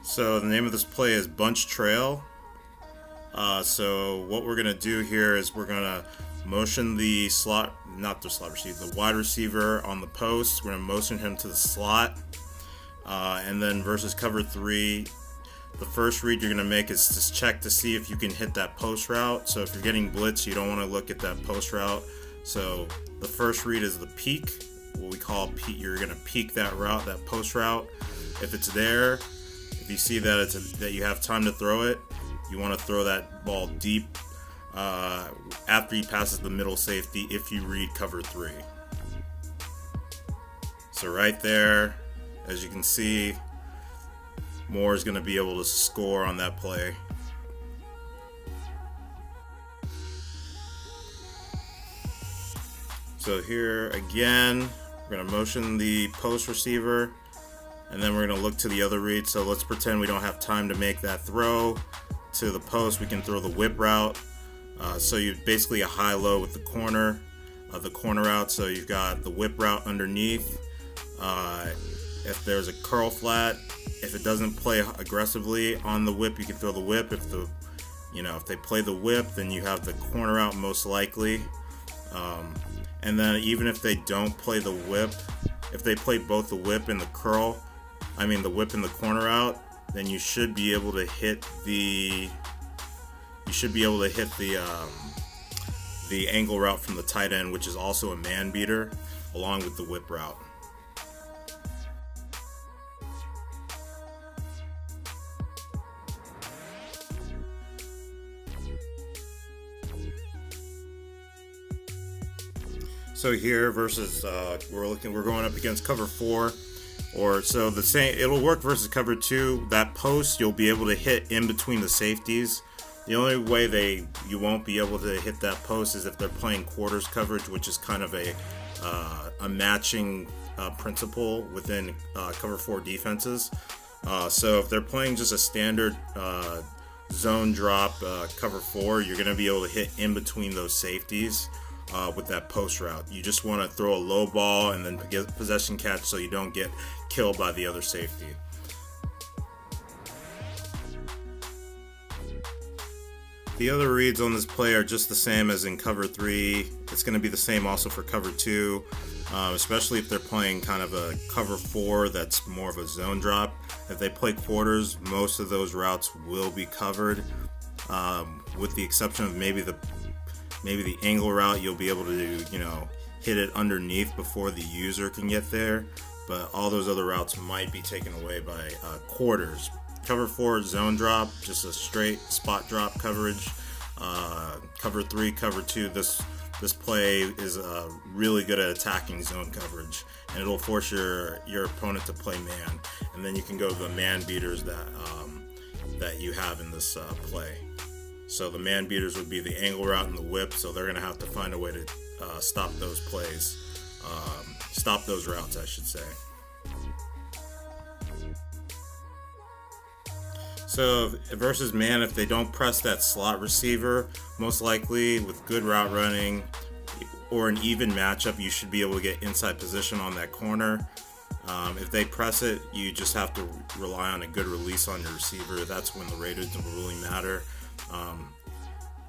So the name of this play is bunch trail. So what we're gonna do here is we're gonna motion the the wide receiver on the post. We're gonna motion him to the slot, and then versus cover 3, the first read you're gonna make is just check to see if you can hit that post route. So if you're getting blitz, you don't want to look at that post route. So the first read is the peak, what we call peak. You're gonna peak that route, that post route. If it's there, if you see that that you have time to throw it, you want to throw that ball deep after he passes the middle safety if you read cover 3. So right there, as you can see, Moore is going to be able to score on that play. So here again, we're going to motion the post receiver, and then we're going to look to the other read. So let's pretend we don't have time to make that throw to the post. We can throw the whip route. So you basically a high-low with the corner out. So you've got the whip route underneath. If there's a curl flat, if it doesn't play aggressively on the whip, you can throw the whip. If they play the whip, then you have the corner out most likely. And then even if they don't play the whip, if they play both the whip and the the whip and the corner out, then you should be able to hit the angle route from the tight end, which is also a man beater, along with the whip route. So here versus we're going up against cover 4, or so the same. It'll work versus cover 2. That post you'll be able to hit in between the safeties. The only way you won't be able to hit that post is if they're playing quarters coverage, which is kind of a matching principle within cover 4 defenses. So if they're playing just a standard zone drop cover 4, you're going to be able to hit in between those safeties with that post route. You just want to throw a low ball and then get possession catch so you don't get killed by the other safety. The other reads on this play are just the same as in cover 3. It's going to be the same also for cover 2, especially if they're playing kind of a cover 4 that's more of a zone drop. If they play quarters, most of those routes will be covered, with the exception of maybe the angle route. You'll be able to hit it underneath before the user can get there, but all those other routes might be taken away by quarters. Cover 4 zone drop, just a straight spot drop coverage. Cover 3, cover 2, this play is really good at attacking zone coverage, and it'll force your opponent to play man, and then you can go to the man beaters that you have in this play. So the man beaters would be the angle route and the whip, so they're going to have to find a way to stop those plays, stop those routes, I should say. So versus man, if they don't press that slot receiver, most likely with good route running or an even matchup, you should be able to get inside position on that corner. If they press it, you just have to rely on a good release on your receiver. That's when the ratings will really matter.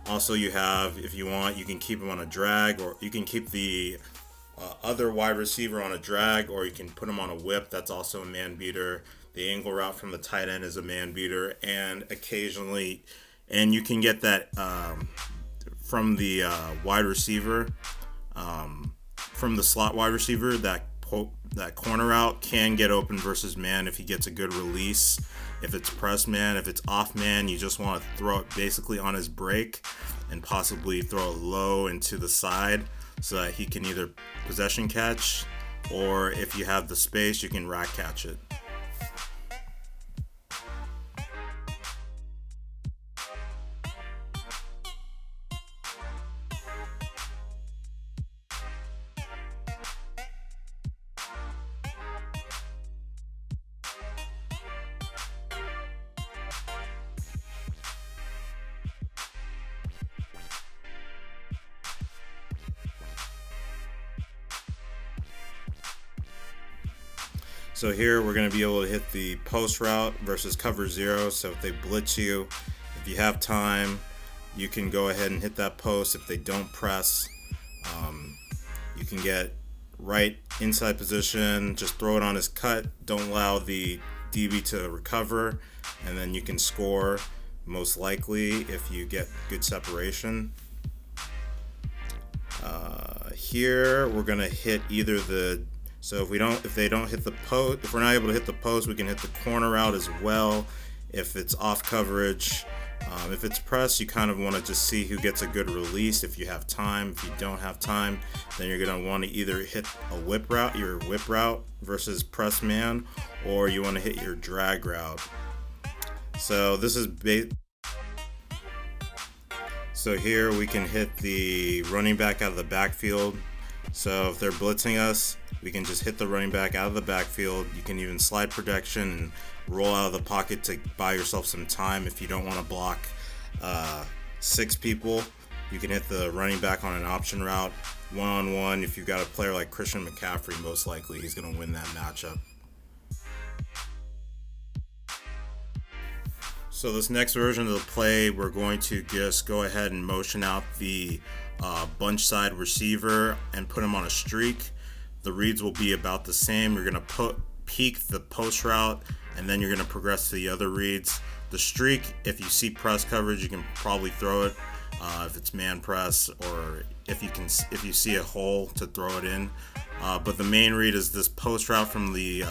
Also, if you want, you can keep him on a drag, or you can keep the other wide receiver on a drag, or you can put him on a whip. That's also a man beater. The angle route from the tight end is a man beater, and occasionally, and you can get that from the wide receiver, from the slot wide receiver. That corner out can get open versus man if he gets a good release. If it's press man, if it's off man, you just want to throw it basically on his break and possibly throw it low into the side so that he can either possession catch, or if you have the space, you can rack catch it. So here we're going to be able to hit the post route versus cover 0. So if they blitz you, if you have time, you can go ahead and hit that post. If they don't press, you can get right inside position, just throw it on his cut, don't allow the DB to recover, and then you can score most likely if you get good separation. Here we're gonna hit either the, so if they don't hit the post, if we're not able to hit the post, we can hit the corner out as well. If it's off coverage, if it's press, you kind of want to just see who gets a good release if you have time. If you don't have time, then you're going to want to either hit a whip route, your whip route versus press man, or you want to hit your drag route. So this is so here we can hit the running back out of the backfield. So if they're blitzing us, we can just hit the running back out of the backfield. You can even slide protection and roll out of the pocket to buy yourself some time. If you don't want to block 6 people, you can hit the running back on an option route, one-on-one. If you've got a player like Christian McCaffrey, most likely he's going to win that matchup. So this next version of the play, we're going to just go ahead and motion out the bunch side receiver and put him on a streak. The reads will be about the same. You're going to peek the post route, and then you're going to progress to the other reads. The streak, if you see press coverage, you can probably throw it if it's man press, or if you see a hole to throw it in. But the main read is this post route from the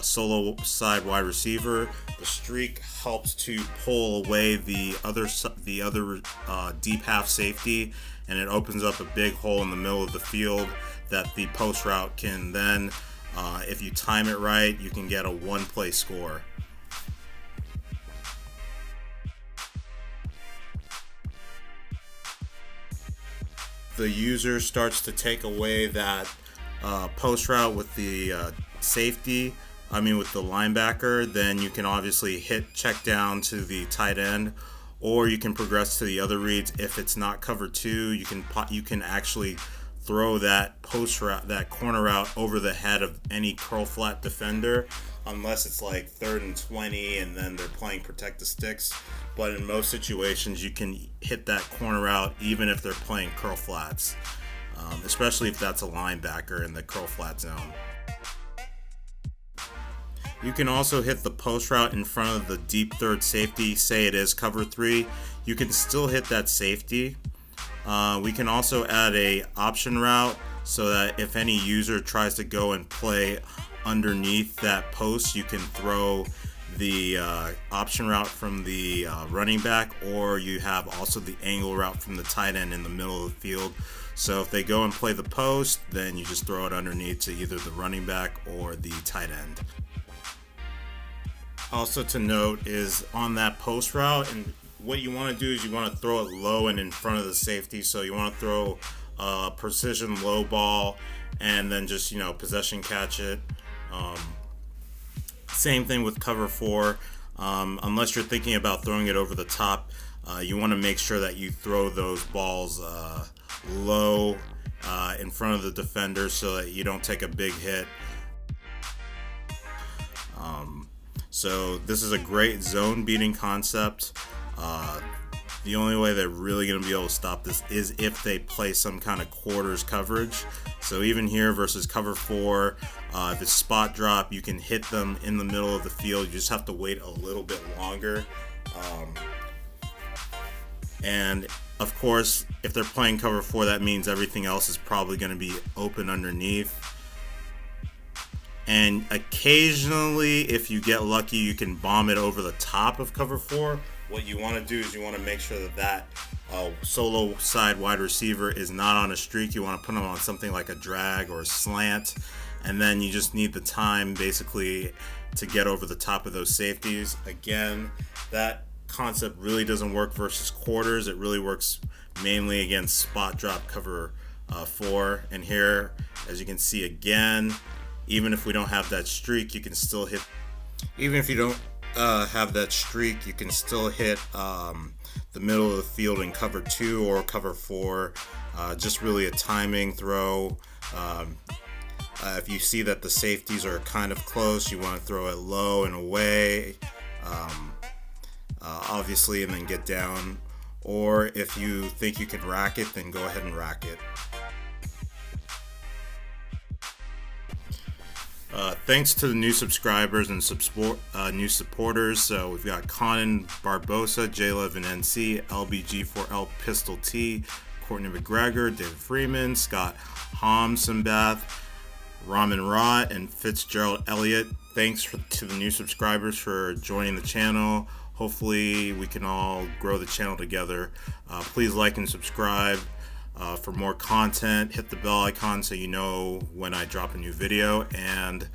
solo side wide receiver. The streak helps to pull away the other deep half safety, and it opens up a big hole in the middle of the field that the post route can then, if you time it right, you can get a one-play score. The user starts to take away that post route with the with the linebacker, then you can obviously hit check down to the tight end, or you can progress to the other reads. If it's not cover 2, you can actually throw that post route, that corner route, over the head of any curl flat defender, unless it's like 3rd and 20 and then they're playing protect the sticks. But in most situations, you can hit that corner route even if they're playing curl flats, especially if that's a linebacker in the curl flat zone. You can also hit the post route in front of the deep third safety. Say it is cover 3, you can still hit that safety. We can also add a option route so that if any user tries to go and play underneath that post, you can throw the option route from the running back, or you have also the angle route from the tight end in the middle of the field. So if they go and play the post, then you just throw it underneath to either the running back or the tight end. Also to note is on that post route, and what you want to do is you want to throw it low and in front of the safety. So you want to throw a precision low ball and then just, possession catch it. Same thing with cover 4. Unless you're thinking about throwing it over the top, you want to make sure that you throw those balls low in front of the defender so that you don't take a big hit. So this is a great zone beating concept. The only way they're really going to be able to stop this is if they play some kind of quarters coverage. So even here versus cover 4, if it's spot drop, you can hit them in the middle of the field. You just have to wait a little bit longer. And of course, if they're playing cover 4, that means everything else is probably going to be open underneath. And occasionally, if you get lucky, you can bomb it over the top of cover 4. What you want to do is you want to make sure that solo side wide receiver is not on a streak. You want to put them on something like a drag or a slant, and then you just need the time basically to get over the top of those safeties. Again, that concept really doesn't work versus quarters. It really works mainly against spot drop cover 4. And here, as you can see again, even if we don't have that streak, you can still hit. Even if you don't have that streak, you can still hit the middle of the field in cover 2 or cover 4. Just really a timing throw. If you see that the safeties are kind of close, you want to throw it low and away, obviously, and then get down. Or if you think you can rack it, then go ahead and rack it. Thanks to the new subscribers and new supporters. So we've got Conan Barbosa, J11 NC, LBG4L Pistol T, Courtney McGregor, David Freeman, Scott Homsenbath, Ramen Rott, and Fitzgerald Elliott. Thanks to the new subscribers for joining the channel. Hopefully we can all grow the channel together. Please like and subscribe for more content. Hit the bell icon so you know when I drop a new video. And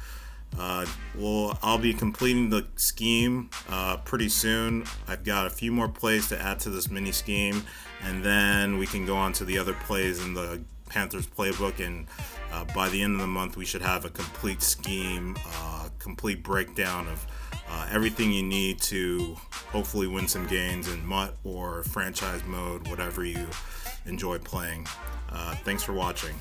I'll be completing the scheme pretty soon. I've got a few more plays to add to this mini scheme, and then we can go on to the other plays in the Panthers playbook, and by the end of the month we should have a complete scheme, complete breakdown of everything you need to hopefully win some games in MUT or franchise mode, whatever you enjoy playing. Thanks for watching.